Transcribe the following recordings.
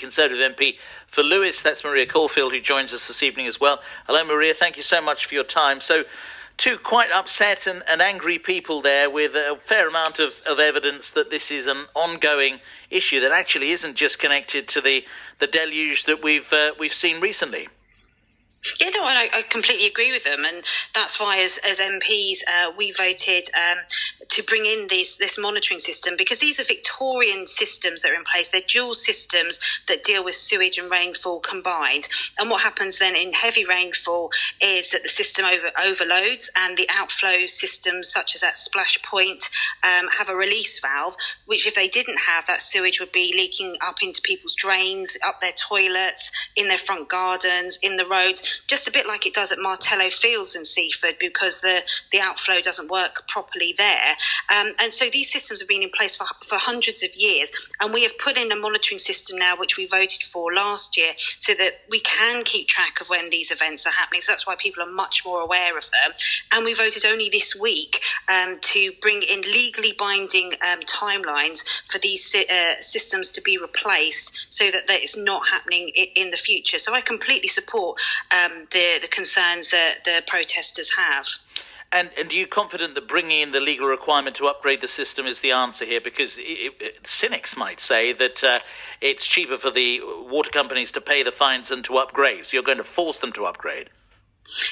Conservative MP for Lewes. That's Maria Caulfield, who joins us this evening as well. Hello, Maria. Thank you so much for your time. So, two quite upset and angry people there with a fair amount of evidence that this is an ongoing issue that actually isn't just connected to the deluge that we've seen recently. Yeah, no, I completely agree with them, and that's why as MPs we voted to bring in this monitoring system, because these are Victorian systems that are in place. They're dual systems that deal with sewage and rainfall combined. And what happens then in heavy rainfall is that the system overloads, and the outflow systems, such as that splash point, have a release valve, which if they didn't have, that sewage would be leaking up into people's drains, up their toilets, in their front gardens, in the roads, just a bit like it does at Martello Fields in Seaford, because the outflow doesn't work properly there. And so these systems have been in place for hundreds of years, and we have put in a monitoring system now, which we voted for last year, so that we can keep track of when these events are happening. So that's why people are much more aware of them. And we voted only this week to bring in legally binding timelines for these systems to be replaced, so that it's not happening in the future. So I completely support the concerns that the protesters have. And are you confident that bringing in the legal requirement to upgrade the system is the answer here? Because cynics might say that it's cheaper for the water companies to pay the fines than to upgrade. So you're going to force them to upgrade.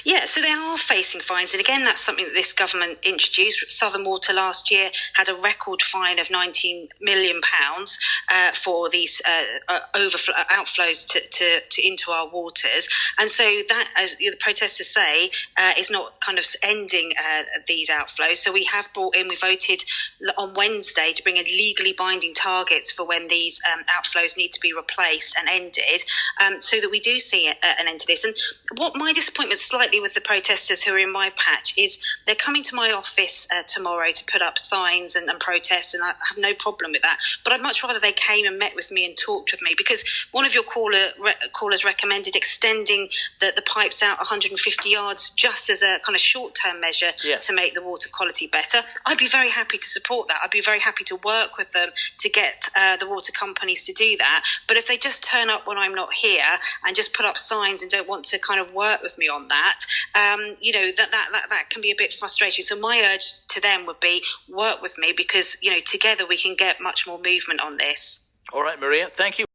Yeah, so they are facing fines. And again, that's something that this government introduced. Southern Water last year had a record fine of £19 million for these outflows to into our waters. And so that, as the protesters say, is not kind of ending these outflows. So we voted on Wednesday to bring in legally binding targets for when these outflows need to be replaced and ended, so that we do see an end to this. And what my disappointment slightly with the protesters who are in my patch is they're coming to my office tomorrow to put up signs and protest, and I have no problem with that. But I'd much rather they came and met with me and talked with me, because one of your callers recommended extending the pipes out 150 yards just as a kind of short-term measure to make the water quality better. I'd be very happy to support that. I'd be very happy to work with them to get the water companies to do that. But if they just turn up when I'm not here and just put up signs and don't want to kind of work with me on that, that can be a bit frustrating. So my urge to them would be work with me, because together we can get much more movement on this. All right, Maria, thank you.